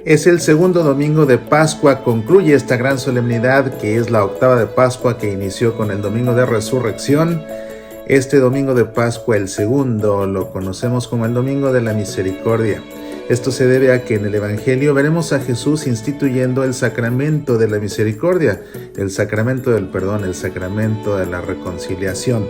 Es el segundo domingo de Pascua, concluye esta gran solemnidad que es la octava de Pascua que inició con el domingo de Resurrección. Este domingo de Pascua, el segundo, lo conocemos como el domingo de la misericordia. Esto se debe a que en el Evangelio veremos a Jesús instituyendo el sacramento de la misericordia, el sacramento del perdón, el sacramento de la reconciliación.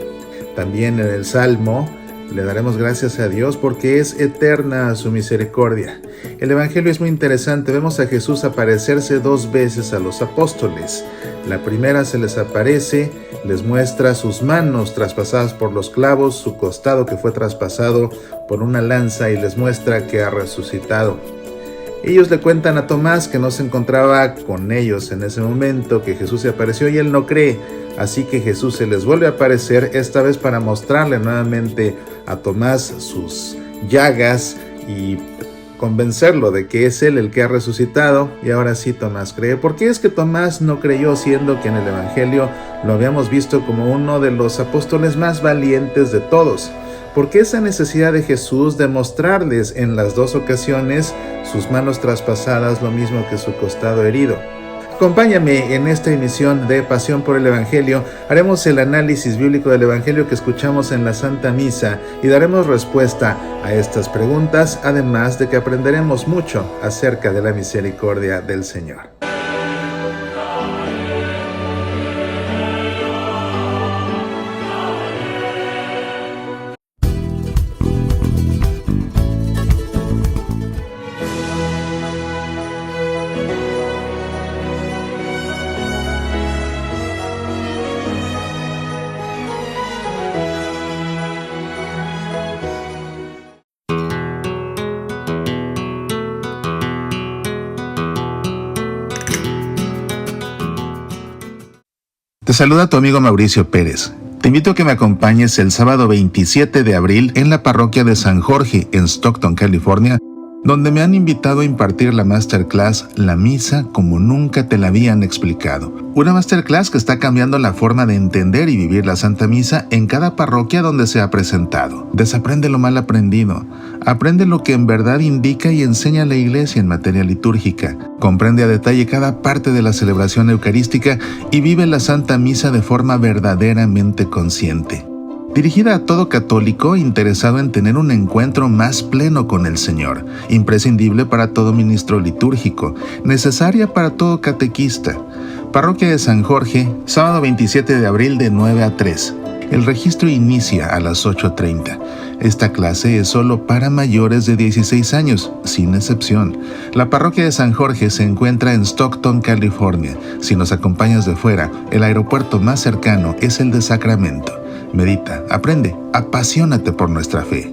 También en el Salmo le daremos gracias a Dios porque es eterna su misericordia. El Evangelio es muy interesante. Vemos a Jesús aparecerse 2 veces a los apóstoles. La primera se les aparece, les muestra sus manos traspasadas por los clavos, su costado que fue traspasado por una lanza y les muestra que ha resucitado. Ellos le cuentan a Tomás que no se encontraba con ellos en ese momento, que Jesús se apareció y él no cree. Así que Jesús se les vuelve a aparecer, esta vez para mostrarle nuevamente a Tomás sus llagas y convencerlo de que es él el que ha resucitado. Y ahora sí Tomás cree. ¿Por qué es que Tomás no creyó, siendo que en el Evangelio lo habíamos visto como uno de los apóstoles más valientes de todos? ¿Por qué esa necesidad de Jesús de mostrarles en las 2 ocasiones sus manos traspasadas, lo mismo que su costado herido? Acompáñame en esta emisión de Pasión por el Evangelio. Haremos el análisis bíblico del Evangelio que escuchamos en la Santa Misa y daremos respuesta a estas preguntas, además de que aprenderemos mucho acerca de la misericordia del Señor. Te saluda tu amigo Mauricio Pérez. Te invito a que me acompañes el sábado 27 de abril en la parroquia de San Jorge en Stockton, California, donde me han invitado a impartir la masterclass La Misa como nunca te la habían explicado. Una masterclass que está cambiando la forma de entender y vivir la Santa Misa en cada parroquia donde se ha presentado. Desaprende lo mal aprendido. Aprende lo que en verdad indica y enseña la Iglesia en materia litúrgica. Comprende a detalle cada parte de la celebración eucarística y vive la Santa Misa de forma verdaderamente consciente. Dirigida a todo católico interesado en tener un encuentro más pleno con el Señor, imprescindible para todo ministro litúrgico, necesaria para todo catequista. Parroquia de San Jorge, sábado 27 de abril de 9 a 3. El registro inicia a las 8:30. Esta clase es solo para mayores de 16 años, sin excepción. La parroquia de San Jorge se encuentra en Stockton, California. Si nos acompañas de fuera, el aeropuerto más cercano es el de Sacramento. Medita, aprende, apasionate por nuestra fe.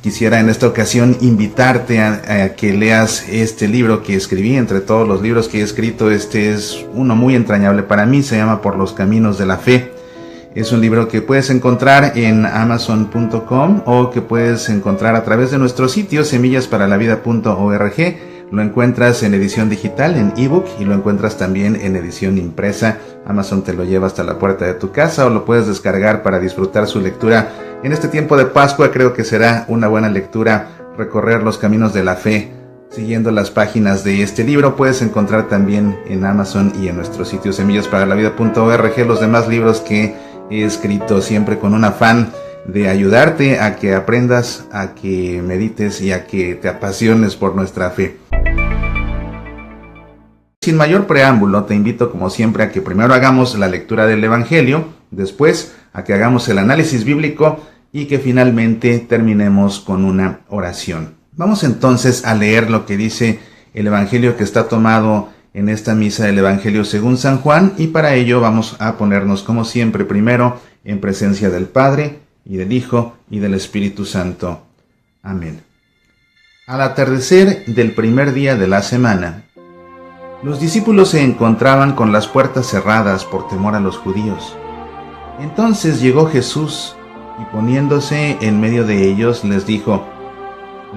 Quisiera en esta ocasión invitarte a que leas este libro que escribí. Entre todos los libros que he escrito, este es uno muy entrañable para mí, se llama Por los Caminos de la Fe. Es un libro que puedes encontrar en amazon.com o que puedes encontrar a través de nuestro sitio semillasparalavida.org. Lo encuentras en edición digital, en ebook, y lo encuentras también en edición impresa. Amazon te lo lleva hasta la puerta de tu casa o lo puedes descargar para disfrutar su lectura. En este tiempo de Pascua creo que será una buena lectura recorrer los caminos de la fe siguiendo las páginas de este libro. Puedes encontrar también en Amazon y en nuestro sitio semillasparalavida.org los demás libros que he escrito, siempre con un afán de ayudarte a que aprendas, a que medites y a que te apasiones por nuestra fe. Sin mayor preámbulo, te invito como siempre a que primero hagamos la lectura del Evangelio, después a que hagamos el análisis bíblico y que finalmente terminemos con una oración. Vamos entonces a leer lo que dice el Evangelio que está tomado en esta misa del Evangelio según San Juan, y para ello vamos a ponernos como siempre primero en presencia del Padre y del Hijo y del Espíritu Santo. Amén. Al atardecer del primer día de la semana, los discípulos se encontraban con las puertas cerradas por temor a los judíos. Entonces llegó Jesús y poniéndose en medio de ellos les dijo: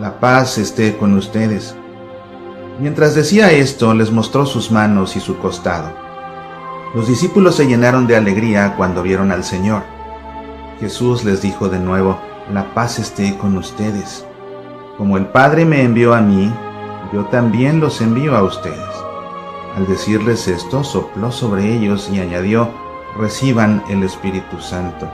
«La paz esté con ustedes». Mientras decía esto, les mostró sus manos y su costado. Los discípulos se llenaron de alegría cuando vieron al Señor. Jesús les dijo de nuevo: «La paz esté con ustedes. Como el Padre me envió a mí, yo también los envío a ustedes. Al decirles esto, sopló sobre ellos y añadió, reciban el Espíritu Santo.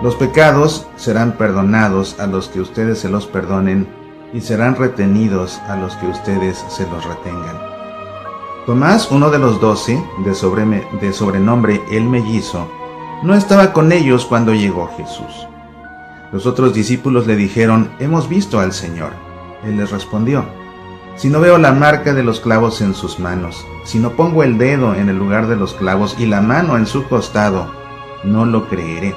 Los pecados serán perdonados a los que ustedes se los perdonen, y serán retenidos a los que ustedes se los retengan. Tomás, uno de los 12, de sobrenombre el Mellizo, no estaba con ellos cuando llegó Jesús. Los otros discípulos le dijeron, hemos visto al Señor. Él les respondió, si no veo la marca de los clavos en sus manos, si no pongo el dedo en el lugar de los clavos y la mano en su costado, no lo creeré.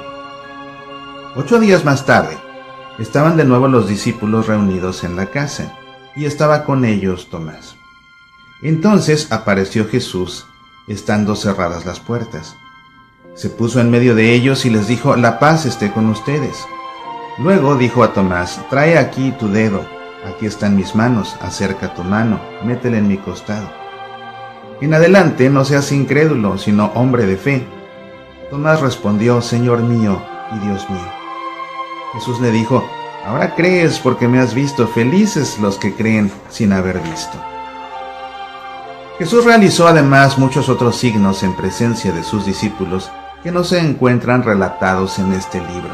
8 días más tarde, estaban de nuevo los discípulos reunidos en la casa, y estaba con ellos Tomás. Entonces apareció Jesús, estando cerradas las puertas. Se puso en medio de ellos y les dijo, la paz esté con ustedes. Luego dijo a Tomás, trae aquí tu dedo, aquí están mis manos, acerca tu mano, métela en mi costado. En adelante no seas incrédulo, sino hombre de fe. Tomás respondió, Señor mío y Dios mío. Jesús le dijo, ahora crees porque me has visto, felices los que creen sin haber visto. Jesús realizó además muchos otros signos en presencia de sus discípulos que no se encuentran relatados en este libro.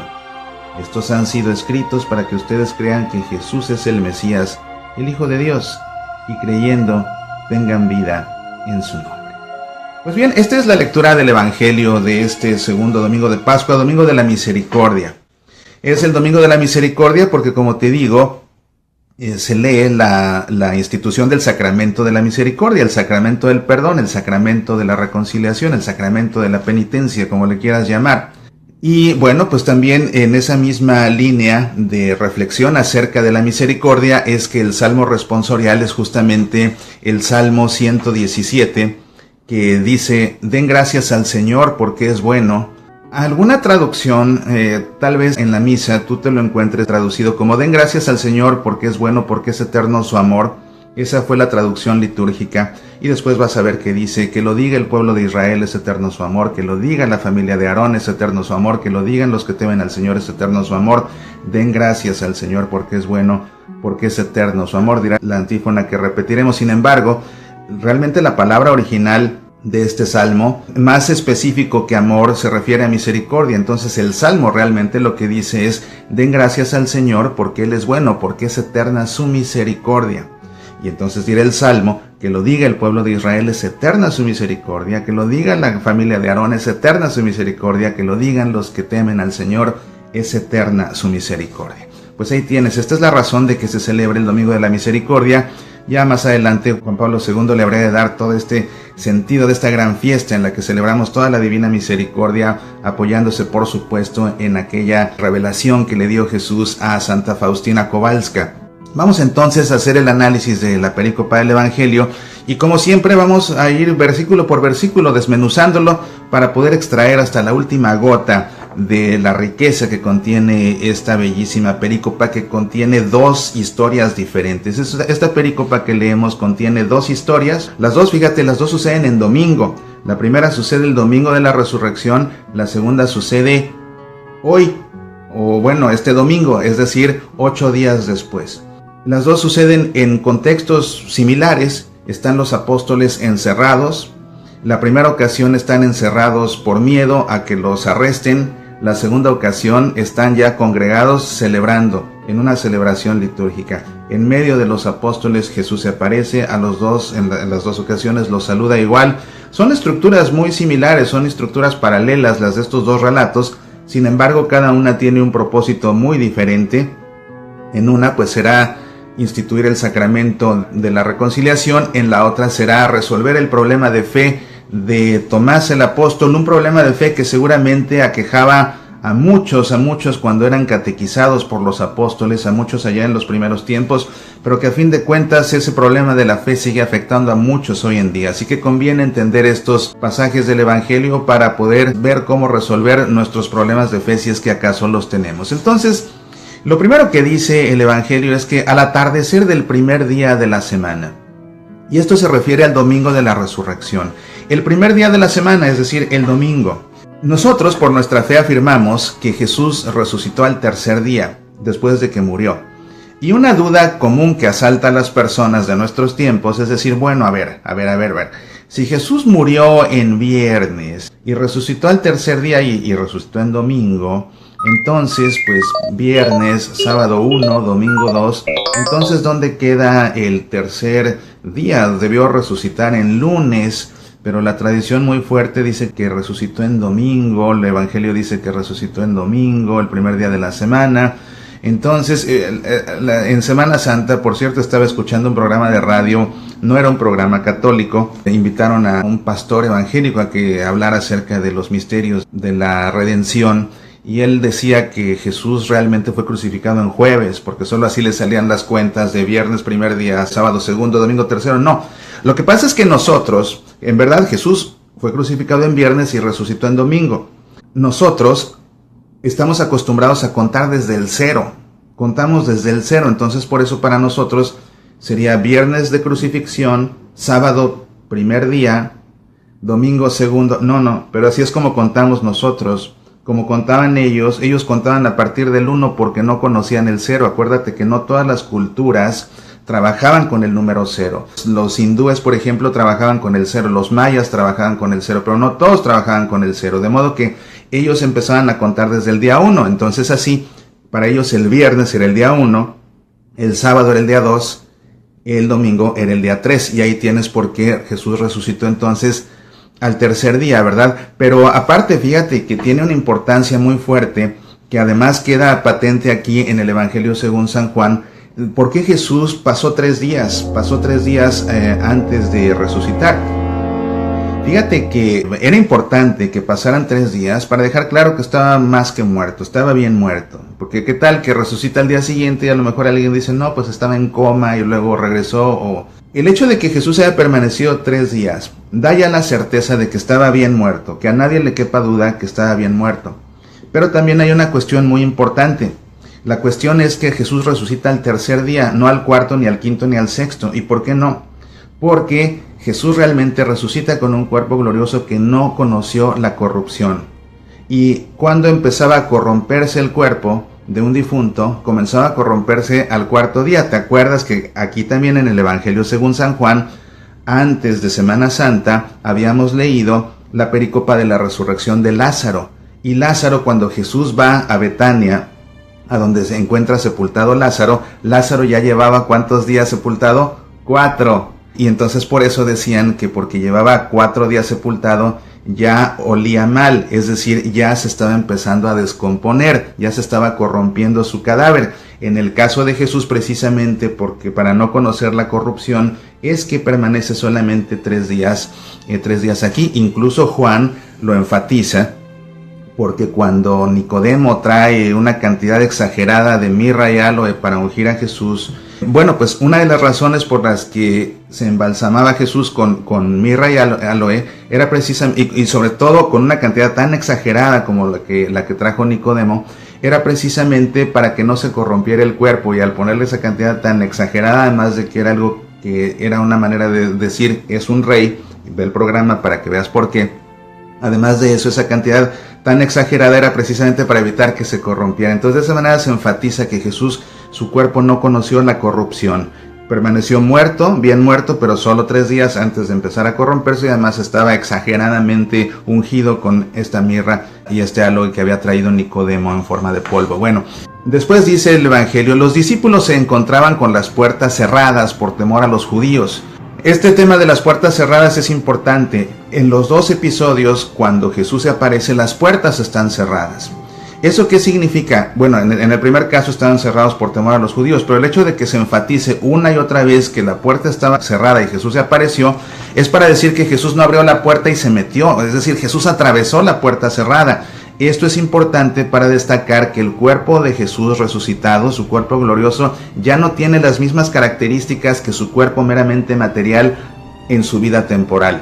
Estos han sido escritos para que ustedes crean que Jesús es el Mesías, el Hijo de Dios, y creyendo tengan vida en su nombre. Pues bien, esta es la lectura del Evangelio de este segundo domingo de Pascua, Domingo de la Misericordia. Es el Domingo de la Misericordia porque, como te digo, se lee la institución del sacramento de la misericordia, el sacramento del perdón, el sacramento de la reconciliación, el sacramento de la penitencia, como le quieras llamar. Y bueno, pues también en esa misma línea de reflexión acerca de la misericordia es que el salmo responsorial es justamente el Salmo 117, que dice, den gracias al Señor porque es bueno. Alguna traducción, tal vez en la misa tú te lo encuentres traducido como den gracias al Señor porque es bueno, porque es eterno su amor. Esa fue la traducción litúrgica, y después vas a ver que dice que lo diga el pueblo de Israel, es eterno su amor, que lo diga la familia de Aarón, es eterno su amor, que lo digan los que temen al Señor, es eterno su amor. Den gracias al Señor porque es bueno, porque es eterno su amor, dirá la antífona que repetiremos. Sin embargo, realmente la palabra original de este salmo, más específico que amor, se refiere a misericordia. Entonces el salmo realmente lo que dice es, den gracias al Señor porque Él es bueno, porque es eterna su misericordia. Y entonces dirá el salmo, que lo diga el pueblo de Israel, es eterna su misericordia, que lo diga la familia de Aarón, es eterna su misericordia, que lo digan los que temen al Señor, es eterna su misericordia. Pues ahí tienes, esta es la razón de que se celebre el Domingo de la Misericordia. Ya más adelante Juan Pablo II le habría de dar todo este sentido de esta gran fiesta en la que celebramos toda la divina misericordia, apoyándose por supuesto en aquella revelación que le dio Jesús a Santa Faustina Kowalska. Vamos entonces a hacer el análisis de la perícopa del Evangelio y como siempre vamos a ir versículo por versículo desmenuzándolo para poder extraer hasta la última gota de la riqueza que contiene esta bellísima perícopa, que contiene 2 historias diferentes. Esta perícopa que leemos contiene 2 historias, las dos suceden en domingo. La primera sucede el domingo de la resurrección, la segunda sucede hoy, o bueno, este domingo, es decir, 8 días después. Las dos suceden en contextos similares. Están los apóstoles encerrados. La primera ocasión están encerrados por miedo a que los arresten. La segunda ocasión están ya congregados celebrando, en una celebración litúrgica. En medio de los apóstoles Jesús se aparece a los dos, en las dos ocasiones los saluda igual. Son estructuras muy similares, son estructuras paralelas las de estos dos relatos. Sin embargo, cada una tiene un propósito muy diferente. En una pues será instituir el sacramento de la reconciliación, en la otra será resolver el problema de fe de Tomás el apóstol, un problema de fe que seguramente aquejaba a muchos cuando eran catequizados por los apóstoles, a muchos allá en los primeros tiempos, pero que a fin de cuentas ese problema de la fe sigue afectando a muchos hoy en día. Así que conviene entender estos pasajes del Evangelio para poder ver cómo resolver nuestros problemas de fe si es que acaso los tenemos. Entonces, lo primero que dice el Evangelio es que al atardecer del primer día de la semana, y esto se refiere al domingo de la resurrección, el primer día de la semana, es decir, el domingo. Nosotros por nuestra fe afirmamos que Jesús resucitó al tercer día, después de que murió. Y una duda común que asalta a las personas de nuestros tiempos es decir, bueno, a ver. Si Jesús murió en viernes y resucitó al tercer día y resucitó en domingo, entonces pues viernes, sábado 1, domingo 2, entonces ¿dónde queda el tercer día? Debió resucitar en lunes, pero la tradición muy fuerte dice que resucitó en domingo, el evangelio dice que resucitó en domingo, el primer día de la semana. Entonces, en Semana Santa, por cierto, estaba escuchando un programa de radio, no era un programa católico, invitaron a un pastor evangélico a que hablara acerca de los misterios de la redención, y él decía que Jesús realmente fue crucificado en jueves, porque solo así le salían las cuentas de viernes primer día, sábado segundo, domingo tercero. No, lo que pasa es que nosotros, en verdad Jesús fue crucificado en viernes y resucitó en domingo. Nosotros estamos acostumbrados a contar desde el cero, contamos desde el cero, entonces por eso para nosotros sería viernes de crucifixión, sábado primer día, domingo segundo, pero así es como contamos nosotros. Como contaban ellos contaban a partir del 1 porque no conocían el 0. Acuérdate que no todas las culturas trabajaban con el número 0. Los hindúes, por ejemplo, trabajaban con el 0, los mayas trabajaban con el 0, pero no todos trabajaban con el 0, de modo que ellos empezaban a contar desde el día 1. Entonces así, para ellos el viernes era el día 1, el sábado era el día 2, el domingo era el día 3, y ahí tienes por qué Jesús resucitó entonces al tercer día, ¿verdad? Pero aparte, fíjate que tiene una importancia muy fuerte, que además queda patente aquí en el Evangelio según San Juan. ¿Por qué Jesús pasó 3 días? Pasó 3 días antes de resucitar. Fíjate que era importante que pasaran 3 días para dejar claro que estaba más que muerto, estaba bien muerto. Porque qué tal que resucita al día siguiente y a lo mejor alguien dice, no, pues estaba en coma y luego regresó. O el hecho de que Jesús haya permanecido 3 días da ya la certeza de que estaba bien muerto, que a nadie le quepa duda que estaba bien muerto. Pero también hay una cuestión muy importante. La cuestión es que Jesús resucita al tercer día, no al cuarto, ni al quinto, ni al sexto. ¿Y por qué no? Porque Jesús realmente resucita con un cuerpo glorioso que no conoció la corrupción. Y cuando empezaba a corromperse el cuerpo de un difunto, comenzaba a corromperse al cuarto día. ¿Te acuerdas que aquí también en el Evangelio según San Juan, antes de Semana Santa, habíamos leído la pericopa de la resurrección de Lázaro? Y Lázaro, cuando Jesús va a Betania, a donde se encuentra sepultado Lázaro, Lázaro ya llevaba ¿cuántos días sepultado? 4. Y entonces por eso decían que porque llevaba 4 días sepultado, ya olía mal, es decir, ya se estaba empezando a descomponer, ya se estaba corrompiendo su cadáver. En el caso de Jesús, precisamente porque para no conocer la corrupción, es que permanece solamente 3 días aquí. Incluso Juan lo enfatiza, porque cuando Nicodemo trae una cantidad exagerada de mirra y aloe para ungir a Jesús, bueno, pues una de las razones por las que se embalsamaba Jesús con mirra y aloe era precisamente, y sobre todo con una cantidad tan exagerada como la que trajo Nicodemo, era precisamente para que no se corrompiera el cuerpo. Y al ponerle esa cantidad tan exagerada, además de que era algo que era una manera de decir es un rey, ve el programa para que veas por qué. Además de eso, esa cantidad tan exagerada era precisamente para evitar que se corrompiera. Entonces de esa manera se enfatiza que Jesús, su cuerpo no conoció la corrupción. Permaneció muerto, bien muerto, pero solo 3 días antes de empezar a corromperse, y además estaba exageradamente ungido con esta mirra y este aloe que había traído Nicodemo en forma de polvo. Bueno, después dice el Evangelio, los discípulos se encontraban con las puertas cerradas por temor a los judíos. Este tema de las puertas cerradas es importante. En los 2 episodios, cuando Jesús se aparece, las puertas están cerradas. ¿Eso qué significa? Bueno, en el primer caso estaban cerrados por temor a los judíos, pero el hecho de que se enfatice una y otra vez que la puerta estaba cerrada y Jesús se apareció, es para decir que Jesús no abrió la puerta y se metió, es decir, Jesús atravesó la puerta cerrada. Esto es importante para destacar que el cuerpo de Jesús resucitado, su cuerpo glorioso, ya no tiene las mismas características que su cuerpo meramente material en su vida temporal.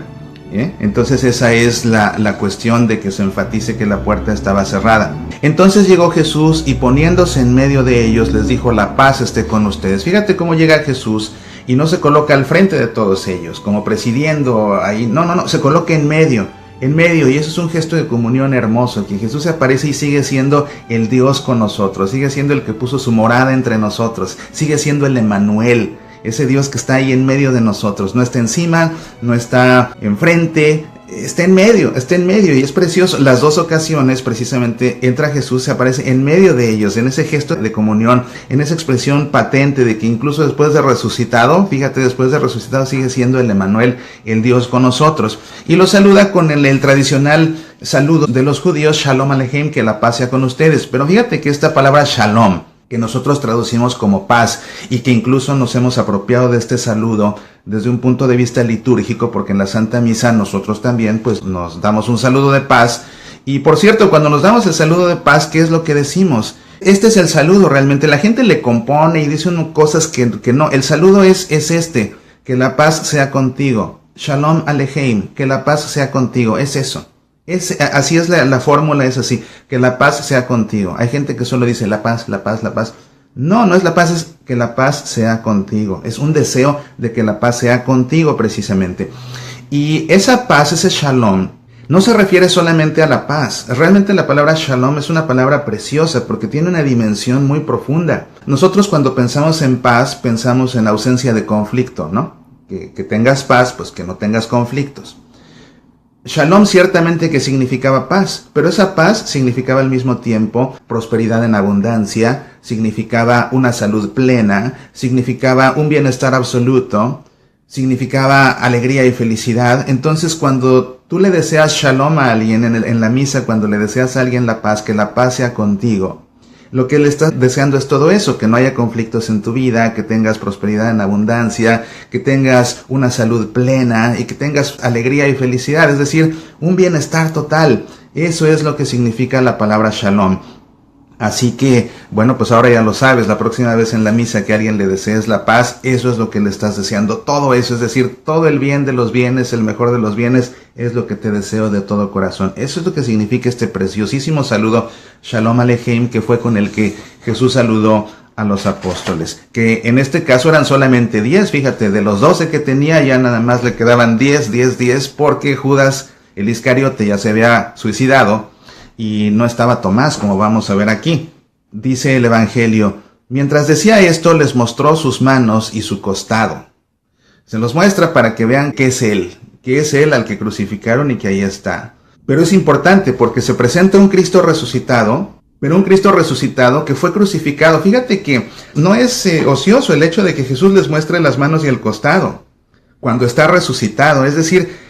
Entonces esa es la cuestión de que se enfatice que la puerta estaba cerrada. Entonces llegó Jesús y poniéndose en medio de ellos les dijo, la paz esté con ustedes. Fíjate cómo llega Jesús y no se coloca al frente de todos ellos como presidiendo ahí, no, se coloca en medio en medio, y eso es un gesto de comunión hermoso, que Jesús se aparece y sigue siendo el Dios con nosotros, sigue siendo el que puso su morada entre nosotros, sigue siendo el Emmanuel, ese Dios que está ahí en medio de nosotros, no está encima, no está enfrente, está en medio, y es precioso. Las dos ocasiones precisamente entra Jesús, se aparece en medio de ellos, en ese gesto de comunión, en esa expresión patente de que incluso después de resucitado, fíjate, después de resucitado sigue siendo el Emmanuel, el Dios con nosotros, y lo saluda con el tradicional saludo de los judíos, Shalom Aleichem, que la paz sea con ustedes. Pero fíjate que esta palabra Shalom, que nosotros traducimos como paz, y que incluso nos hemos apropiado de este saludo desde un punto de vista litúrgico, porque en la Santa Misa nosotros también pues nos damos un saludo de paz. Y por cierto, cuando nos damos el saludo de paz, ¿qué es lo que decimos? Este es el saludo realmente. La gente le compone y dice cosas que no. El saludo es este, que la paz sea contigo. Shalom Aleichem, que la paz sea contigo, es eso. Así es la fórmula, es así, que la paz sea contigo. Hay gente que solo dice la paz, la paz, la paz. No, no es la paz, es que la paz sea contigo. Es un deseo de que la paz sea contigo precisamente. Y esa paz, ese shalom, no se refiere solamente a la paz. Realmente la palabra shalom es una palabra preciosa porque tiene una dimensión muy profunda. Nosotros cuando pensamos en paz, pensamos en ausencia de conflicto, ¿no? Que tengas paz, pues que no tengas conflictos. Shalom ciertamente que significaba paz, pero esa paz significaba al mismo tiempo prosperidad en abundancia, significaba una salud plena, significaba un bienestar absoluto, significaba alegría y felicidad. Entonces cuando tú le deseas shalom a alguien en la misa, cuando le deseas a alguien la paz, que la paz sea contigo, lo que le estás deseando es todo eso, que no haya conflictos en tu vida, que tengas prosperidad en abundancia, que tengas una salud plena y que tengas alegría y felicidad, es decir, un bienestar total. Eso es lo que significa la palabra shalom. Así que, bueno, pues ahora ya lo sabes, la próxima vez en la misa que a alguien le desees la paz, eso es lo que le estás deseando, todo eso, es decir, todo el bien de los bienes, el mejor de los bienes, es lo que te deseo de todo corazón. Eso es lo que significa este preciosísimo saludo, Shalom Aleichem, que fue con el que Jesús saludó a los apóstoles, que en este caso eran solamente 10, fíjate, de los 12 que tenía ya nada más le quedaban 10, porque Judas el Iscariote ya se había suicidado, y no estaba Tomás, como vamos a ver aquí. Dice el Evangelio, mientras decía esto, les mostró sus manos y su costado. Se los muestra para que vean que es Él al que crucificaron y que ahí está. Pero es importante porque se presenta un Cristo resucitado, pero un Cristo resucitado que fue crucificado. Fíjate que no es ocioso el hecho de que Jesús les muestre las manos y el costado cuando está resucitado, es decir,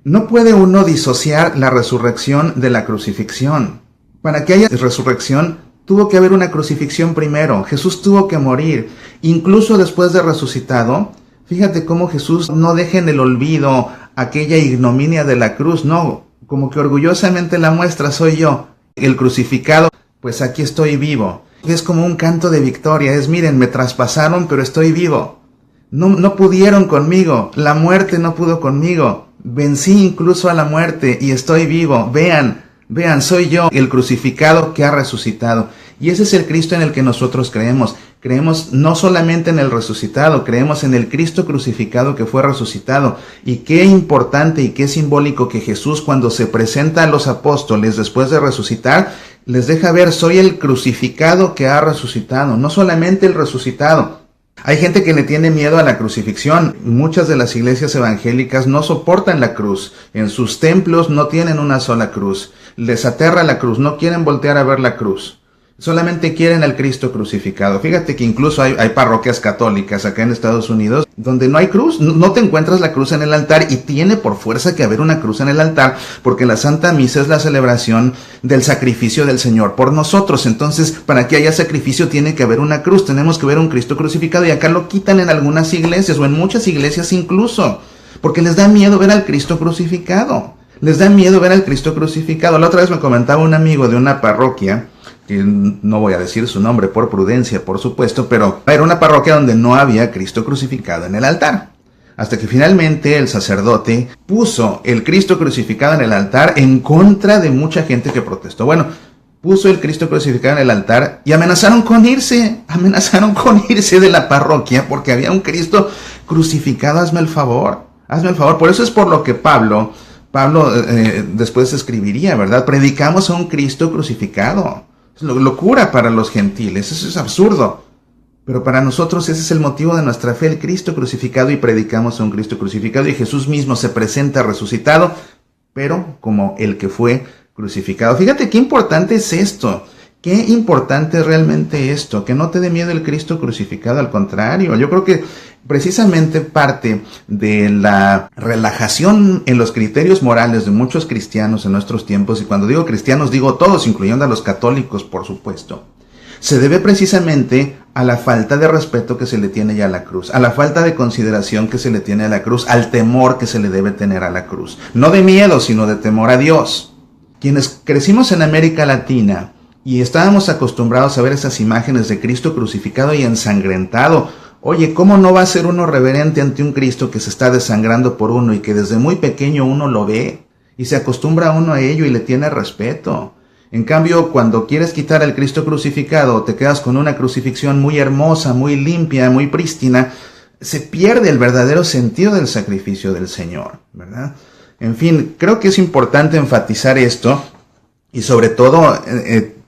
no puede uno disociar la resurrección de la crucifixión. Para que haya resurrección, tuvo que haber una crucifixión primero. Jesús tuvo que morir. Incluso después de resucitado, fíjate cómo Jesús no deja en el olvido aquella ignominia de la cruz. No, como que orgullosamente la muestra, soy yo, el crucificado, pues aquí estoy vivo. Es como un canto de victoria. Es, miren, me traspasaron, pero estoy vivo. No pudieron conmigo. La muerte no pudo conmigo. Vencí incluso a la muerte y estoy vivo. Vean, soy yo, el crucificado que ha resucitado. Y ese es el Cristo en el que nosotros creemos. Creemos no solamente en el resucitado, creemos en el Cristo crucificado que fue resucitado. Y qué importante y qué simbólico que Jesús, cuando se presenta a los apóstoles después de resucitar, les deja ver, soy el crucificado que ha resucitado, no solamente el resucitado. Hay gente que le tiene miedo a la crucifixión. Muchas de las iglesias evangélicas no soportan la cruz. En sus templos no tienen una sola cruz. Les aterra la cruz, no quieren voltear a ver la cruz. Solamente quieren al Cristo crucificado. Fíjate que incluso hay parroquias católicas acá en Estados Unidos donde no hay cruz, no te encuentras la cruz en el altar, y tiene por fuerza que haber una cruz en el altar porque la Santa Misa es la celebración del sacrificio del Señor por nosotros. Entonces, para que haya sacrificio tiene que haber una cruz, tenemos que ver un Cristo crucificado, y acá lo quitan en algunas iglesias o en muchas iglesias incluso, porque les da miedo ver al Cristo crucificado. Les da miedo ver al Cristo crucificado. La otra vez me comentaba un amigo de una parroquia, que no voy a decir su nombre por prudencia, por supuesto, pero era una parroquia donde no había Cristo crucificado en el altar. Hasta que finalmente el sacerdote puso el Cristo crucificado en el altar en contra de mucha gente que protestó. Bueno, puso el Cristo crucificado en el altar y amenazaron con irse de la parroquia porque había un Cristo crucificado. Hazme el favor. Por eso es por lo que Pablo Pablo después escribiría, ¿verdad? Predicamos a un Cristo crucificado. Es locura para los gentiles, eso es absurdo. Pero para nosotros ese es el motivo de nuestra fe, el Cristo crucificado, y predicamos a un Cristo crucificado, y Jesús mismo se presenta resucitado, pero como el que fue crucificado. Fíjate qué importante es esto. Qué importante es realmente esto, que no te dé miedo el Cristo crucificado, al contrario. Yo creo que precisamente parte de la relajación en los criterios morales de muchos cristianos en nuestros tiempos, y cuando digo cristianos digo todos, incluyendo a los católicos, por supuesto, se debe precisamente a la falta de respeto que se le tiene ya a la cruz, a la falta de consideración que se le tiene a la cruz, al temor que se le debe tener a la cruz. No de miedo, sino de temor a Dios. Quienes crecimos en América Latina y estábamos acostumbrados a ver esas imágenes de Cristo crucificado y ensangrentado, oye, ¿cómo no va a ser uno reverente ante un Cristo que se está desangrando por uno y que desde muy pequeño uno lo ve y se acostumbra uno a ello y le tiene respeto? En cambio, cuando quieres quitar al Cristo crucificado, te quedas con una crucifixión muy hermosa, muy limpia, muy prístina, se pierde el verdadero sentido del sacrificio del Señor, ¿verdad? En fin, creo que es importante enfatizar esto y sobre todo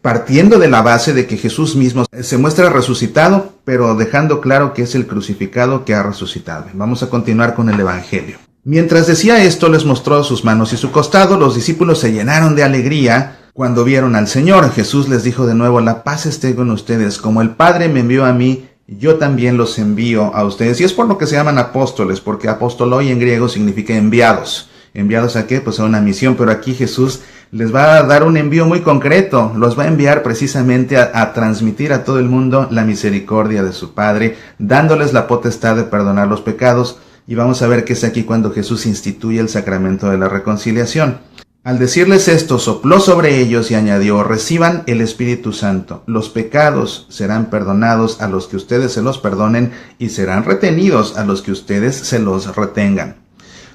partiendo de la base de que Jesús mismo se muestra resucitado, pero dejando claro que es el crucificado que ha resucitado. Vamos a continuar con el Evangelio. Mientras decía esto, les mostró sus manos y su costado. Los discípulos se llenaron de alegría cuando vieron al Señor. Jesús les dijo de nuevo: la paz esté con ustedes. Como el Padre me envió a mí, yo también los envío a ustedes. Y es por lo que se llaman apóstoles, porque apostoloi en griego significa enviados. ¿Enviados a qué? Pues a una misión, pero aquí Jesús les va a dar un envío muy concreto. Los va a enviar precisamente a transmitir a todo el mundo la misericordia de su Padre, dándoles la potestad de perdonar los pecados. Y vamos a ver que es aquí cuando Jesús instituye el sacramento de la reconciliación. Al decirles esto, sopló sobre ellos y añadió: reciban el Espíritu Santo. Los pecados serán perdonados a los que ustedes se los perdonen, y serán retenidos a los que ustedes se los retengan.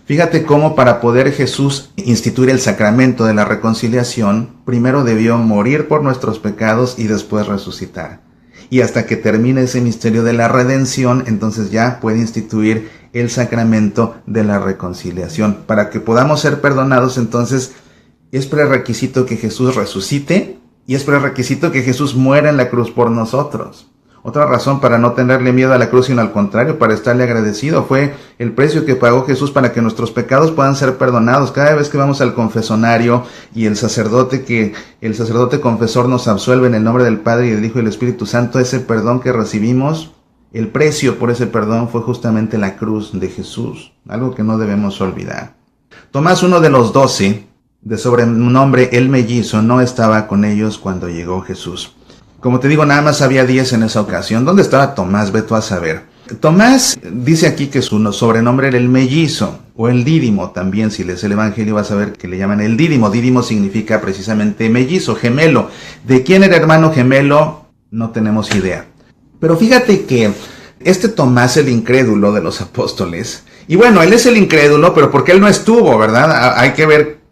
Fíjate cómo para poder Jesús instituir el sacramento de la reconciliación, primero debió morir por nuestros pecados y después resucitar. Y hasta que termine ese misterio de la redención, entonces ya puede instituir el sacramento de la reconciliación. Para que podamos ser perdonados, entonces es prerequisito que Jesús resucite y es prerequisito que Jesús muera en la cruz por nosotros. Otra razón para no tenerle miedo a la cruz, sino al contrario, para estarle agradecido, fue el precio que pagó Jesús para que nuestros pecados puedan ser perdonados. Cada vez que vamos al confesonario y el sacerdote confesor nos absuelve en el nombre del Padre y del Hijo y del Espíritu Santo, ese perdón que recibimos, el precio por ese perdón fue justamente la cruz de Jesús, algo que no debemos olvidar. Tomás, uno de los 12, de sobrenombre el Mellizo, no estaba con ellos cuando llegó Jesús. Como te digo, nada más había 10 en esa ocasión. ¿Dónde estaba Tomás? Ve tú a saber. Tomás dice aquí que su sobrenombre era el Mellizo, o el Dídimo también. Si lees el Evangelio vas a ver que le llaman el Dídimo. Dídimo significa precisamente mellizo, gemelo. ¿De quién era hermano gemelo? No tenemos idea. Pero fíjate que este Tomás, el incrédulo de los apóstoles, y bueno, él es el incrédulo, pero porque él no estuvo, ¿verdad? Hay que ver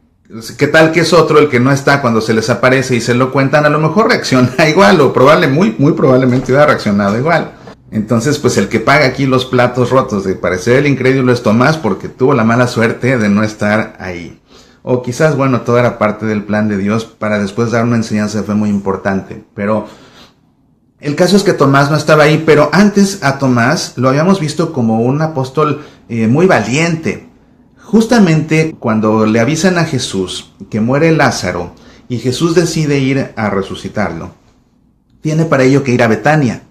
qué tal que es otro el que no está cuando se les aparece y se lo cuentan. A lo mejor reacciona igual, o muy probablemente hubiera reaccionado igual. Entonces, pues el que paga aquí los platos rotos de parecer el incrédulo es Tomás, porque tuvo la mala suerte de no estar ahí. O quizás, bueno, todo era parte del plan de Dios para después dar una enseñanza de fe muy importante. Pero el caso es que Tomás no estaba ahí, pero antes a Tomás lo habíamos visto como un apóstol muy valiente. Justamente cuando le avisan a Jesús que muere Lázaro y Jesús decide ir a resucitarlo, tiene para ello que ir a Betania.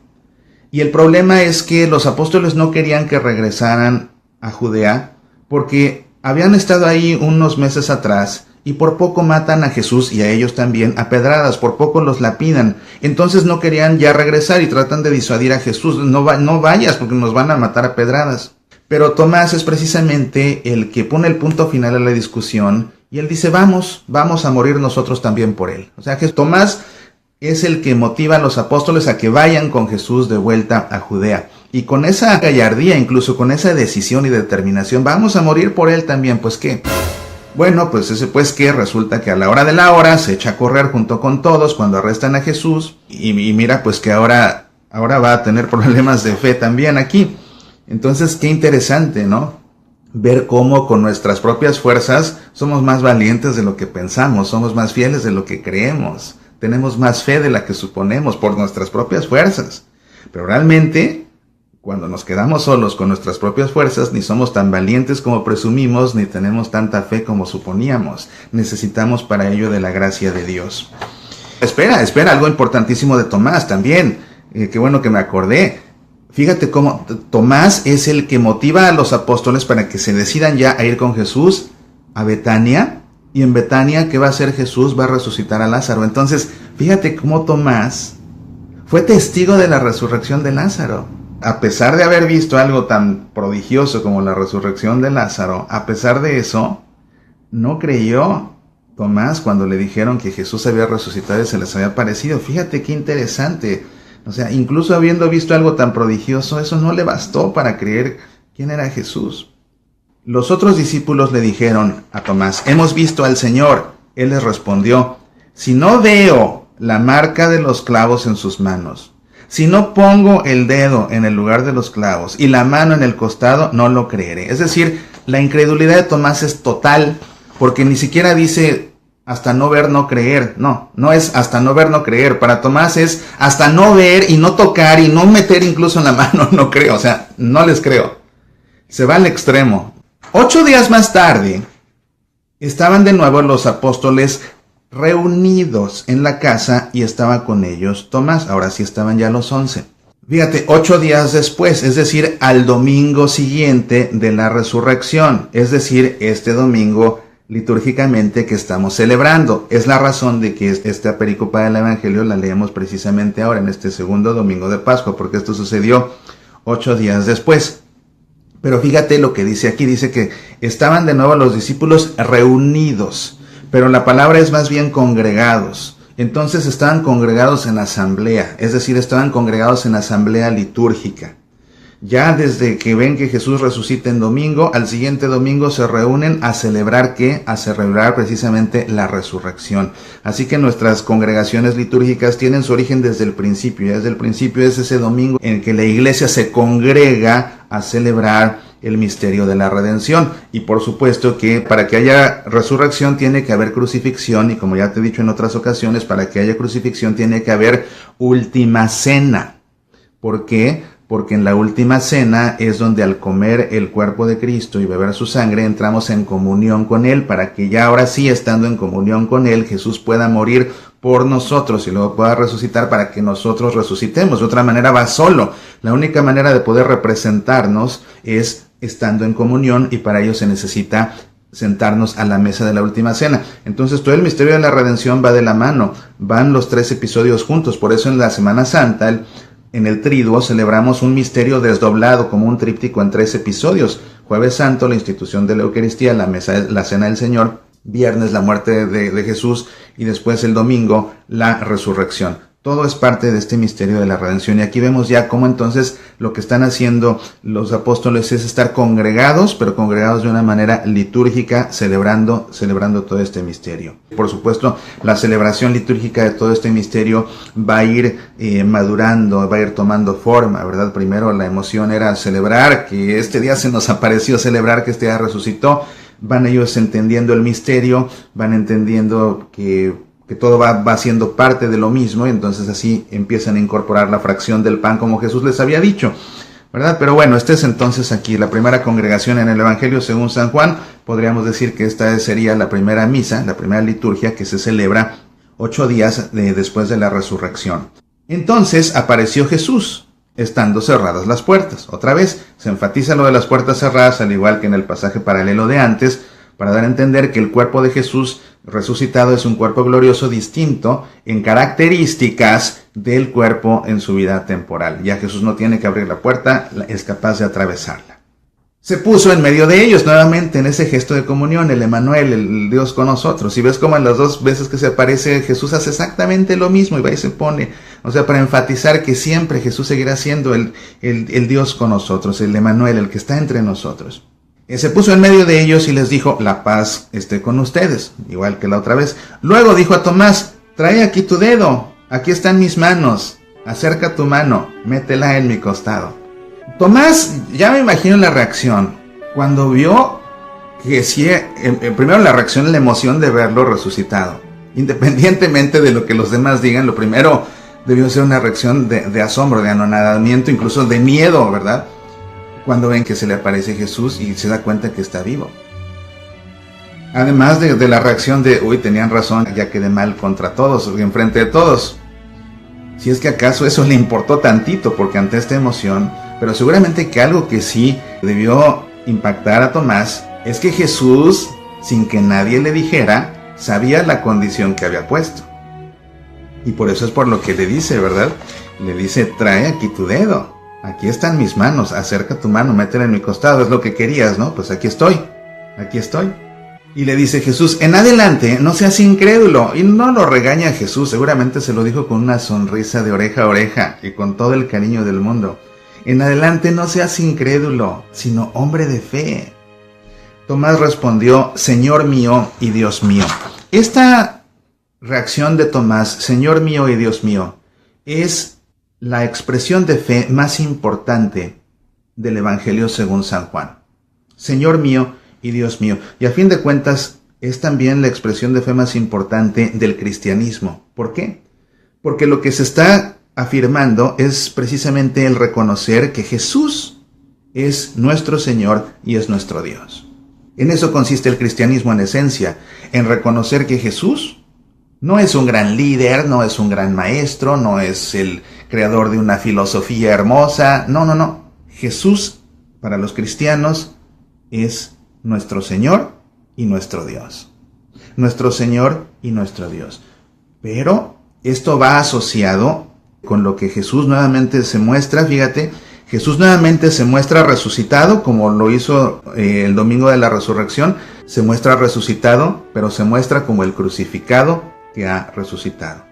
Y el problema es que los apóstoles no querían que regresaran a Judea porque habían estado ahí unos meses atrás y por poco matan a Jesús y a ellos también a pedradas, por poco los lapidan. Entonces no querían ya regresar y tratan de disuadir a Jesús: no vayas porque nos van a matar a pedradas. Pero Tomás es precisamente el que pone el punto final a la discusión y él dice: vamos a morir nosotros también por él. O sea que Tomás es el que motiva a los apóstoles a que vayan con Jesús de vuelta a Judea. Y con esa gallardía, incluso con esa decisión y determinación, vamos a morir por él también. ¿Pues qué? Bueno, pues que resulta que a la hora de la hora se echa a correr junto con todos cuando arrestan a Jesús y mira pues que ahora va a tener problemas de fe también aquí. Entonces, qué interesante, ¿no? ver cómo con nuestras propias fuerzas somos más valientes de lo que pensamos, somos más fieles de lo que creemos, tenemos más fe de la que suponemos por nuestras propias fuerzas. Pero realmente, cuando nos quedamos solos con nuestras propias fuerzas, ni somos tan valientes como presumimos, ni tenemos tanta fe como suponíamos. Necesitamos para ello de la gracia de Dios. Espera, algo importantísimo de Tomás también. Qué bueno que me acordé. Fíjate cómo Tomás es el que motiva a los apóstoles para que se decidan ya a ir con Jesús a Betania. Y en Betania, ¿qué va a hacer Jesús? Va a resucitar a Lázaro. Entonces, fíjate cómo Tomás fue testigo de la resurrección de Lázaro. A pesar de haber visto algo tan prodigioso como la resurrección de Lázaro, a pesar de eso, no creyó Tomás cuando le dijeron que Jesús había resucitado y se les había aparecido. Fíjate qué interesante. O sea, incluso habiendo visto algo tan prodigioso, eso no le bastó para creer quién era Jesús. Los otros discípulos le dijeron a Tomás: hemos visto al Señor. Él les respondió: si no veo la marca de los clavos en sus manos, si no pongo el dedo en el lugar de los clavos y la mano en el costado, no lo creeré. Es decir, la incredulidad de Tomás es total, porque ni siquiera dice hasta no ver, no creer. No es hasta no ver, no creer. Para Tomás es hasta no ver y no tocar y no meter incluso en la mano, no creo. O sea, no les creo. Se va al extremo. 8 días más tarde, estaban de nuevo los apóstoles reunidos en la casa y estaba con ellos Tomás. Ahora sí estaban ya los 11. Fíjate, 8 días después, es decir, al domingo siguiente de la resurrección, es decir, este domingo litúrgicamente que estamos celebrando. Es la razón de que esta pericopa del Evangelio la leemos precisamente ahora, en este segundo domingo de Pascua, porque esto sucedió 8 días después. Pero fíjate lo que dice aquí, dice que estaban de nuevo los discípulos reunidos, pero la palabra es más bien congregados. Entonces estaban congregados en asamblea, es decir, estaban congregados en asamblea litúrgica. Ya desde que ven que Jesús resucita en domingo, al siguiente domingo se reúnen a celebrar ¿qué? A celebrar precisamente la resurrección. Así que nuestras congregaciones litúrgicas tienen su origen desde el principio. Y desde el principio es ese domingo en que la iglesia se congrega a celebrar el misterio de la redención. Y por supuesto que para que haya resurrección tiene que haber crucifixión, y como ya te he dicho en otras ocasiones, para que haya crucifixión tiene que haber última cena. ¿Por qué? Porque en la última cena es donde al comer el cuerpo de Cristo y beber su sangre entramos en comunión con Él, para que ya ahora sí, estando en comunión con Él, Jesús pueda morir por nosotros y luego pueda resucitar para que nosotros resucitemos. De otra manera va solo. La única manera de poder representarnos es estando en comunión, y para ello se necesita sentarnos a la mesa de la última cena. Entonces todo el misterio de la redención va de la mano, van los 3 episodios juntos. Por eso en la Semana Santa, en el Triduo, celebramos un misterio desdoblado como un tríptico en 3 episodios. Jueves Santo, la institución de la Eucaristía, la cena del Señor. Viernes, la muerte de Jesús, y después el domingo, la resurrección. Todo es parte de este misterio de la redención. Y aquí vemos ya cómo entonces lo que están haciendo los apóstoles es estar congregados, pero congregados de una manera litúrgica, celebrando todo este misterio. Por supuesto, la celebración litúrgica de todo este misterio va a ir madurando, va a ir tomando forma, ¿verdad? Primero la emoción era celebrar que este día se nos apareció, celebrar que este día resucitó. Van ellos entendiendo el misterio, van entendiendo que todo va siendo parte de lo mismo, y entonces así empiezan a incorporar la fracción del pan como Jesús les había dicho, ¿verdad? Pero bueno, esta es entonces aquí la primera congregación en el Evangelio según San Juan. Podríamos decir que esta sería la primera misa, la primera liturgia que se celebra 8 días después de la resurrección. Entonces apareció Jesús, estando cerradas las puertas. Otra vez se enfatiza lo de las puertas cerradas, al igual que en el pasaje paralelo de antes, para dar a entender que el cuerpo de Jesús resucitado es un cuerpo glorioso distinto en características del cuerpo en su vida temporal. Ya Jesús no tiene que abrir la puerta, es capaz de atravesarla. Se puso en medio de ellos nuevamente en ese gesto de comunión, el Emmanuel, el Dios con nosotros. Y ves como en las 2 veces que se aparece Jesús hace exactamente lo mismo, y va y se pone, o sea, para enfatizar que siempre Jesús seguirá siendo el Dios con nosotros, el Emmanuel, el que está entre nosotros. Se puso en medio de ellos y les dijo: la paz esté con ustedes, igual que la otra vez. Luego dijo a Tomás: trae aquí tu dedo, aquí están mis manos, acerca tu mano, métela en mi costado. Tomás, ya me imagino la reacción. Cuando vio que sí, primero la reacción, la emoción de verlo resucitado. Independientemente de lo que los demás digan, lo primero debió ser una reacción de asombro, de anonadamiento, incluso de miedo, ¿verdad? Cuando ven que se le aparece Jesús y se da cuenta que está vivo. Además de la reacción de, uy, tenían razón, ya quedé mal contra todos, enfrente de todos. Si es que acaso eso le importó tantito, porque ante esta emoción, pero seguramente que algo que sí debió impactar a Tomás es que Jesús, sin que nadie le dijera, sabía la condición que había puesto. Y por eso es por lo que le dice, ¿verdad? Le dice, trae aquí tu dedo, aquí están mis manos, acerca tu mano, métela en mi costado, es lo que querías, ¿no? Pues aquí estoy. Y le dice Jesús, en adelante no seas incrédulo. Y no lo regaña Jesús, seguramente se lo dijo con una sonrisa de oreja a oreja y con todo el cariño del mundo. En adelante no seas incrédulo, sino hombre de fe. Tomás respondió, Señor mío y Dios mío. Esta reacción de Tomás, Señor mío y Dios mío, es la expresión de fe más importante del Evangelio según San Juan. Señor mío y Dios mío. Y a fin de cuentas es también la expresión de fe más importante del cristianismo. ¿Por qué? Porque lo que se está afirmando es precisamente el reconocer que Jesús es nuestro Señor y es nuestro Dios. En eso consiste el cristianismo en esencia, en reconocer que Jesús no es un gran líder, no es un gran maestro, no es el creador de una filosofía hermosa. No. Jesús, para los cristianos, es nuestro Señor y nuestro Dios. Nuestro Señor y nuestro Dios. Pero esto va asociado con lo que Jesús nuevamente se muestra, fíjate, Jesús nuevamente se muestra resucitado, como lo hizo el domingo de la resurrección, se muestra resucitado, pero se muestra como el crucificado que ha resucitado.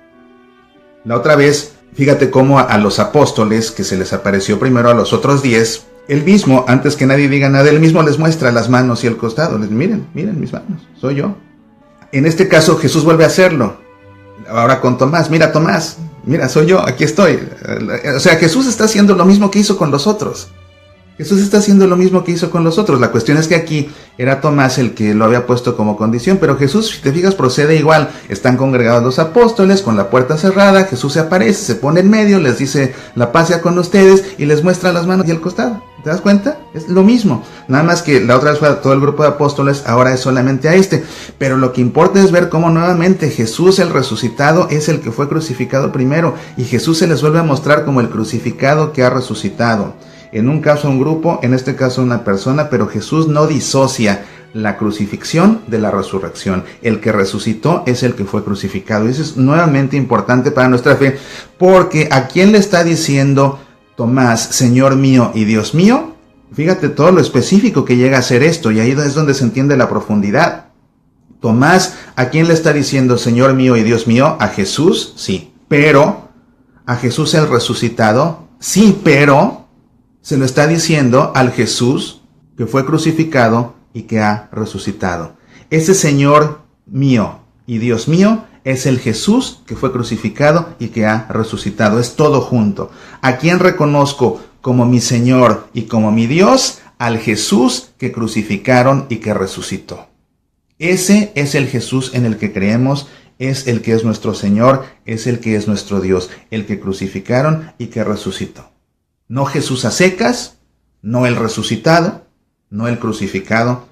La otra vez, fíjate cómo a los apóstoles, que se les apareció primero a los otros 10, él mismo, antes que nadie diga nada, él mismo les muestra las manos y el costado. Les dice, miren mis manos, soy yo. En este caso Jesús vuelve a hacerlo. Ahora con Tomás, Tomás, mira, soy yo, aquí estoy. O sea, Jesús está haciendo lo mismo que hizo con los otros. La cuestión es que aquí era Tomás el que lo había puesto como condición, pero Jesús, si te fijas, procede igual. Están congregados los apóstoles con la puerta cerrada, Jesús se aparece, se pone en medio, les dice, la paz sea con ustedes, y les muestra las manos y el costado. ¿Te das cuenta? Es lo mismo. Nada más que la otra vez fue a todo el grupo de apóstoles, ahora es solamente a este. Pero lo que importa es ver cómo nuevamente Jesús, el resucitado, es el que fue crucificado primero, y Jesús se les vuelve a mostrar como el crucificado que ha resucitado. En un caso un grupo, en este caso una persona, pero Jesús no disocia la crucifixión de la resurrección. El que resucitó es el que fue crucificado. Y eso es nuevamente importante para nuestra fe, porque ¿a quién le está diciendo Tomás, Señor mío y Dios mío? Fíjate todo lo específico que llega a ser esto, y ahí es donde se entiende la profundidad. Tomás, ¿a quién le está diciendo Señor mío y Dios mío? A Jesús, sí, pero a Jesús el resucitado, sí, pero se lo está diciendo al Jesús que fue crucificado y que ha resucitado. Ese Señor mío y Dios mío es el Jesús que fue crucificado y que ha resucitado. Es todo junto. ¿A quién reconozco como mi Señor y como mi Dios? Al Jesús que crucificaron y que resucitó. Ese es el Jesús en el que creemos, es el que es nuestro Señor, es el que es nuestro Dios, el que crucificaron y que resucitó. No Jesús a secas, no el resucitado, no el crucificado,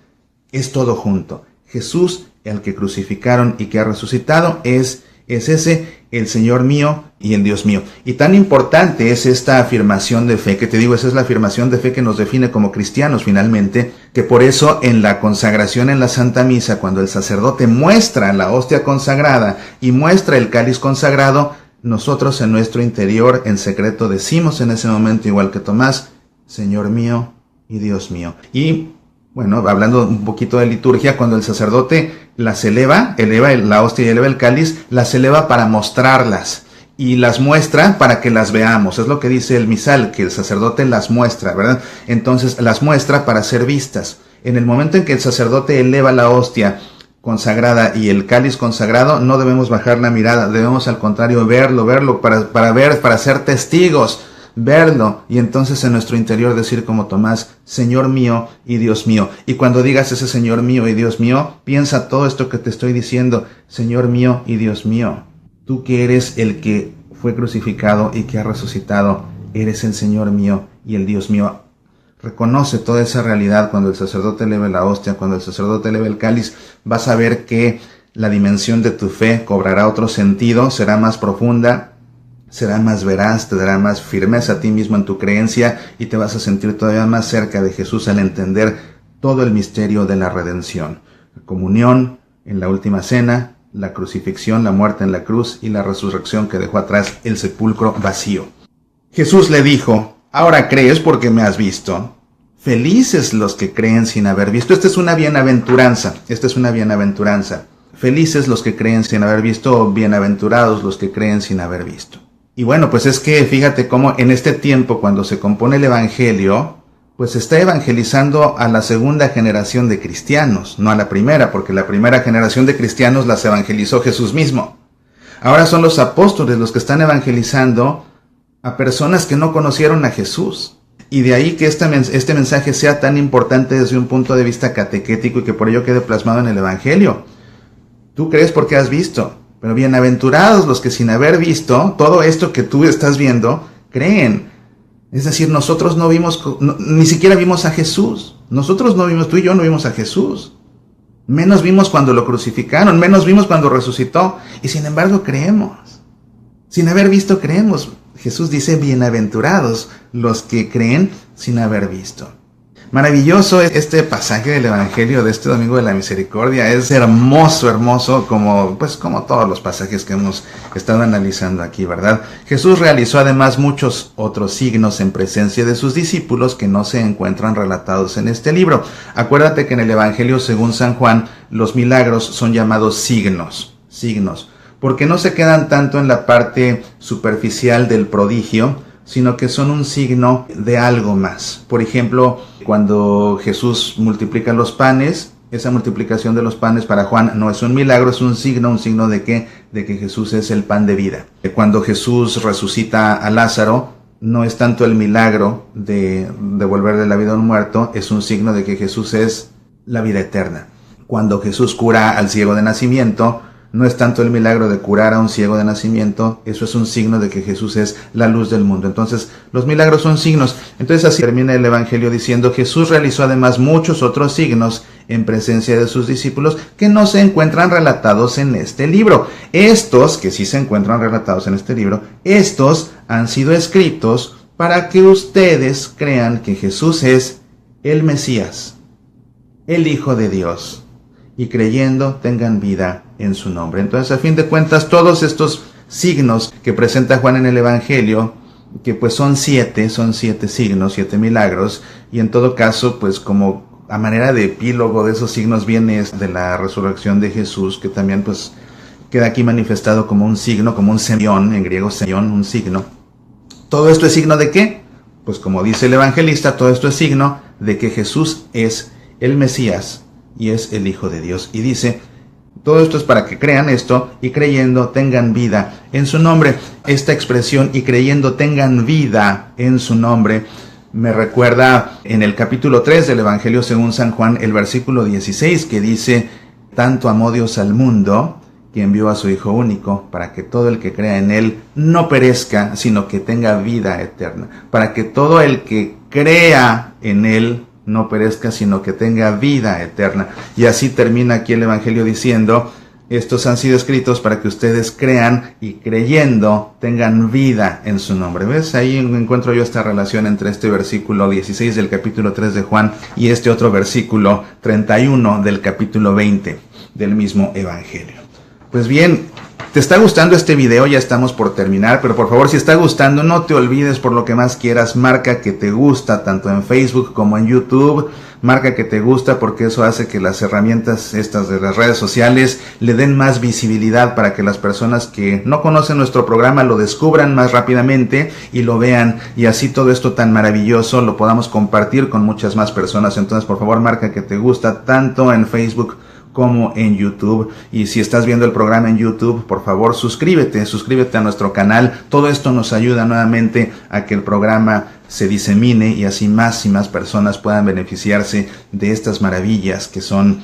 es todo junto. Jesús, el que crucificaron y que ha resucitado, es ese, el Señor mío y el Dios mío. Y tan importante es esta afirmación de fe, que te digo, esa es la afirmación de fe que nos define como cristianos finalmente, que por eso en la consagración en la Santa Misa, cuando el sacerdote muestra la hostia consagrada y muestra el cáliz consagrado, nosotros en nuestro interior, en secreto, decimos en ese momento, igual que Tomás, Señor mío y Dios mío. Y bueno, hablando un poquito de liturgia, cuando el sacerdote las eleva la hostia y eleva el cáliz, las eleva para mostrarlas y las muestra para que las veamos. Es lo que dice el misal, que el sacerdote las muestra, ¿verdad? Entonces las muestra para ser vistas. En el momento en que el sacerdote eleva la hostia consagrada y el cáliz consagrado, no debemos bajar la mirada, debemos al contrario verlo para ser testigos, verlo y entonces en nuestro interior decir como Tomás, Señor mío y Dios mío. Y cuando digas ese Señor mío y Dios mío, piensa todo esto que te estoy diciendo, Señor mío y Dios mío. Tú que eres el que fue crucificado y que ha resucitado, eres el Señor mío y el Dios mío. Reconoce toda esa realidad cuando el sacerdote eleve la hostia, cuando el sacerdote eleve el cáliz, vas a ver que la dimensión de tu fe cobrará otro sentido, será más profunda, será más veraz, te dará más firmeza a ti mismo en tu creencia y te vas a sentir todavía más cerca de Jesús al entender todo el misterio de la redención. La comunión en la última cena, la crucifixión, la muerte en la cruz y la resurrección que dejó atrás el sepulcro vacío. Jesús le dijo, ahora crees porque me has visto. Felices los que creen sin haber visto. Esta es una bienaventuranza. Felices los que creen sin haber visto, bienaventurados los que creen sin haber visto. Y bueno, pues es que fíjate cómo en este tiempo cuando se compone el Evangelio, pues se está evangelizando a la segunda generación de cristianos, no a la primera, porque la primera generación de cristianos las evangelizó Jesús mismo. Ahora son los apóstoles los que están evangelizando a personas que no conocieron a Jesús. Y de ahí que este mensaje sea tan importante desde un punto de vista catequético y que por ello quede plasmado en el Evangelio. Tú crees porque has visto, pero bienaventurados los que sin haber visto todo esto que tú estás viendo, creen. Es decir, nosotros no vimos, ni siquiera vimos a Jesús. Tú y yo no vimos a Jesús. Menos vimos cuando lo crucificaron, menos vimos cuando resucitó. Y sin embargo creemos. Sin haber visto creemos. Jesús dice, bienaventurados los que creen sin haber visto. Maravilloso este pasaje del Evangelio de este Domingo de la Misericordia. Es hermoso, como todos los pasajes que hemos estado analizando aquí, ¿verdad? Jesús realizó además muchos otros signos en presencia de sus discípulos que no se encuentran relatados en este libro. Acuérdate que en el Evangelio según San Juan, los milagros son llamados signos, porque no se quedan tanto en la parte superficial del prodigio, sino que son un signo de algo más. Por ejemplo, cuando Jesús multiplica los panes, esa multiplicación de los panes para Juan no es un milagro, es un signo de que Jesús es el pan de vida. Cuando Jesús resucita a Lázaro, no es tanto el milagro de devolverle la vida a un muerto, es un signo de que Jesús es la vida eterna. Cuando Jesús cura al ciego de nacimiento, no es tanto el milagro de curar a un ciego de nacimiento, eso es un signo de que Jesús es la luz del mundo. Entonces, los milagros son signos. Entonces, así termina el Evangelio diciendo, Jesús realizó además muchos otros signos en presencia de sus discípulos que no se encuentran relatados en este libro. Estos, que sí se encuentran relatados en este libro, estos han sido escritos para que ustedes crean que Jesús es el Mesías, el Hijo de Dios, y creyendo tengan vida en su nombre. Entonces, a fin de cuentas, todos estos signos que presenta Juan en el Evangelio, que pues son siete signos, 7 milagros, y en todo caso, pues como a manera de epílogo de esos signos viene de la resurrección de Jesús, que también pues queda aquí manifestado como un signo, como un semión, en griego semión, un signo. ¿Todo esto es signo de qué? Pues como dice el evangelista, todo esto es signo de que Jesús es el Mesías y es el Hijo de Dios. Y dice, todo esto es para que crean esto y creyendo tengan vida en su nombre. Esta expresión, y creyendo tengan vida en su nombre, me recuerda en el capítulo 3 del Evangelio según San Juan, el versículo 16, que dice, tanto amó Dios al mundo, que envió a su Hijo único, para que todo el que crea en Él no perezca, sino que tenga vida eterna. Para que todo el que crea en Él no perezca, sino que tenga vida eterna. Y así termina aquí el Evangelio diciendo, estos han sido escritos para que ustedes crean y creyendo tengan vida en su nombre. ¿Ves? Ahí encuentro yo esta relación entre este versículo 16 del capítulo 3 de Juan y este otro versículo 31 del capítulo 20 del mismo Evangelio. Pues bien, ¿te está gustando este video? Ya estamos por terminar, pero por favor, si está gustando, no te olvides, por lo que más quieras, marca que te gusta, tanto en Facebook como en YouTube. Marca que te gusta, porque eso hace que las herramientas estas de las redes sociales le den más visibilidad para que las personas que no conocen nuestro programa lo descubran más rápidamente y lo vean, y así todo esto tan maravilloso lo podamos compartir con muchas más personas. Entonces, por favor, marca que te gusta tanto en Facebook como en YouTube. Y si estás viendo el programa en YouTube, por favor suscríbete a nuestro canal. Todo esto nos ayuda nuevamente a que el programa se disemine y así más y más personas puedan beneficiarse de estas maravillas que son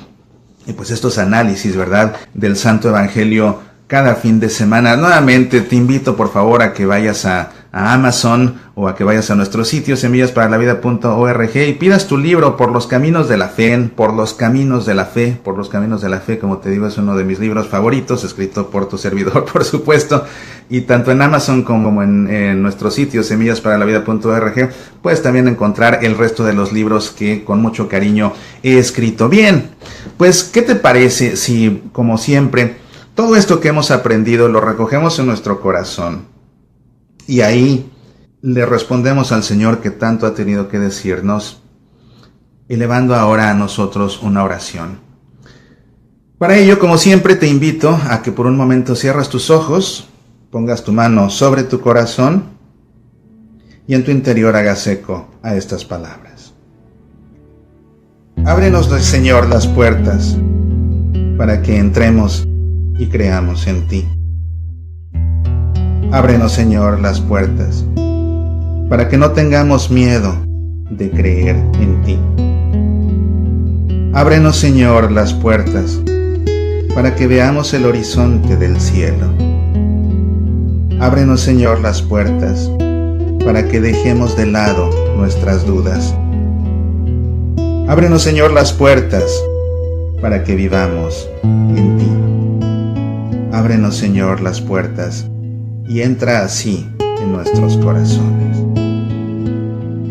pues estos análisis, ¿verdad?, del Santo Evangelio cada fin de semana. Nuevamente te invito por favor a que vayas a Amazon o a que vayas a nuestro sitio semillasparalaVida.org y pidas tu libro Por los Caminos de la Fe, Por los Caminos de la Fe, como te digo, es uno de mis libros favoritos, escrito por tu servidor, por supuesto, y tanto en Amazon como en nuestro sitio semillasparalaVida.org puedes también encontrar el resto de los libros que con mucho cariño he escrito. Bien, pues ¿qué te parece si, como siempre, todo esto que hemos aprendido lo recogemos en nuestro corazón y ahí le respondemos al Señor que tanto ha tenido que decirnos, elevando ahora a nosotros una oración? Para ello, como siempre, te invito a que por un momento cierres tus ojos, pongas tu mano sobre tu corazón y en tu interior hagas eco a estas palabras. Ábrenos, Señor, las puertas para que entremos y creamos en ti. Ábrenos, Señor, las puertas para que no tengamos miedo de creer en ti. Ábrenos, Señor, las puertas para que veamos el horizonte del cielo. Ábrenos, Señor, las puertas para que dejemos de lado nuestras dudas. Ábrenos, Señor, las puertas para que vivamos en ti. Ábrenos, Señor, las puertas y entra así en nuestros corazones.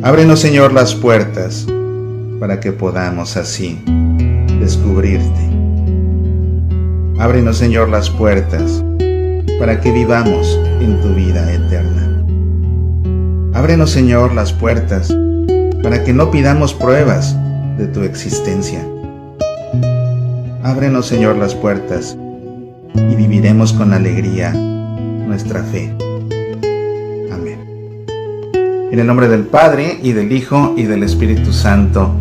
Ábrenos, Señor, las puertas para que podamos así descubrirte. Ábrenos, Señor, las puertas para que vivamos en tu vida eterna. Ábrenos, Señor, las puertas para que no pidamos pruebas de tu existencia. Ábrenos, Señor, las puertas y viviremos con alegría nuestra fe. Amén. En el nombre del Padre, y del Hijo, y del Espíritu Santo.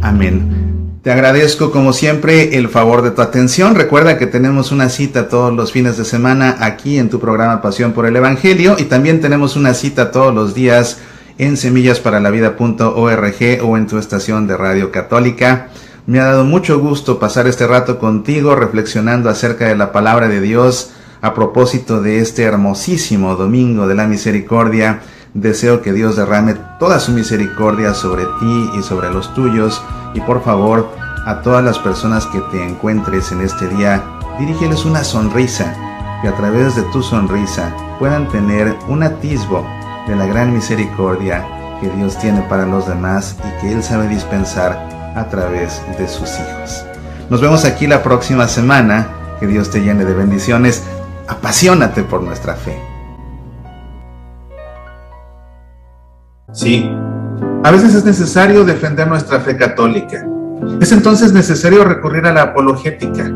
Amén. Te agradezco como siempre el favor de tu atención. Recuerda que tenemos una cita todos los fines de semana aquí en tu programa Pasión por el Evangelio, y también tenemos una cita todos los días en semillasparalaVida.org o en tu estación de radio católica. Me ha dado mucho gusto pasar este rato contigo reflexionando acerca de la palabra de Dios a propósito de este hermosísimo Domingo de la Misericordia. Deseo que Dios derrame toda su misericordia sobre ti y sobre los tuyos, y por favor, a todas las personas que te encuentres en este día, dirígeles una sonrisa, que a través de tu sonrisa puedan tener un atisbo de la gran misericordia que Dios tiene para los demás y que Él sabe dispensar a través de sus hijos. Nos vemos aquí la próxima semana. Que Dios te llene de bendiciones. Apasionate por nuestra fe. Sí, a veces es necesario defender nuestra fe católica. Es entonces necesario recurrir a la apologética.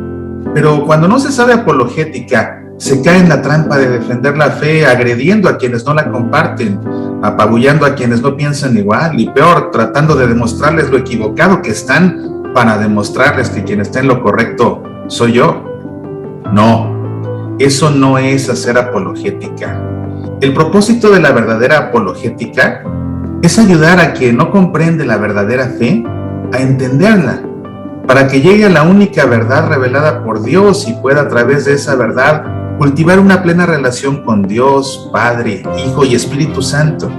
Pero cuando no se sabe apologética, se cae en la trampa de defender la fe agrediendo a quienes no la comparten, apabullando a quienes no piensan igual y peor, tratando de demostrarles lo equivocado que están para demostrarles que quien está en lo correcto soy yo. No, eso no es hacer apologética. El propósito de la verdadera apologética es ayudar a quien no comprende la verdadera fe a entenderla, para que llegue a la única verdad revelada por Dios y pueda a través de esa verdad cultivar una plena relación con Dios, Padre, Hijo y Espíritu Santo.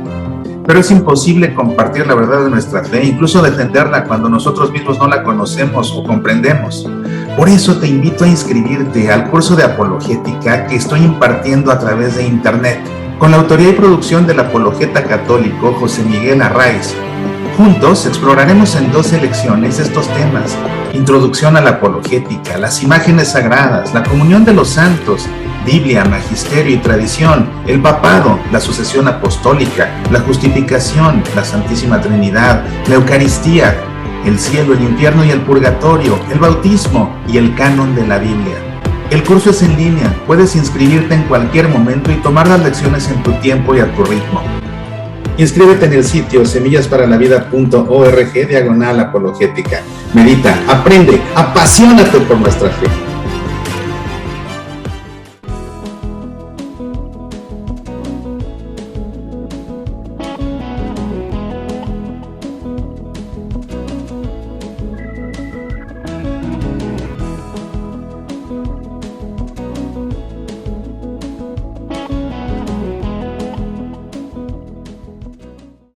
Pero es imposible compartir la verdad de nuestra fe, incluso defenderla cuando nosotros mismos no la conocemos o comprendemos. Por eso te invito a inscribirte al curso de apologética que estoy impartiendo a través de internet, con la autoría y producción del apologeta católico José Miguel Arraiz. Juntos exploraremos en 12 lecciones estos temas: introducción a la apologética, las imágenes sagradas, la comunión de los santos, Biblia, magisterio y tradición, el papado, la sucesión apostólica, la justificación, la Santísima Trinidad, la Eucaristía, el cielo, el infierno y el purgatorio, el bautismo y el canon de la Biblia. El curso es en línea, puedes inscribirte en cualquier momento y tomar las lecciones en tu tiempo y a tu ritmo. Inscríbete en el sitio semillasparalaVida.org/apologética. medita, aprende, apasionate por nuestra fe.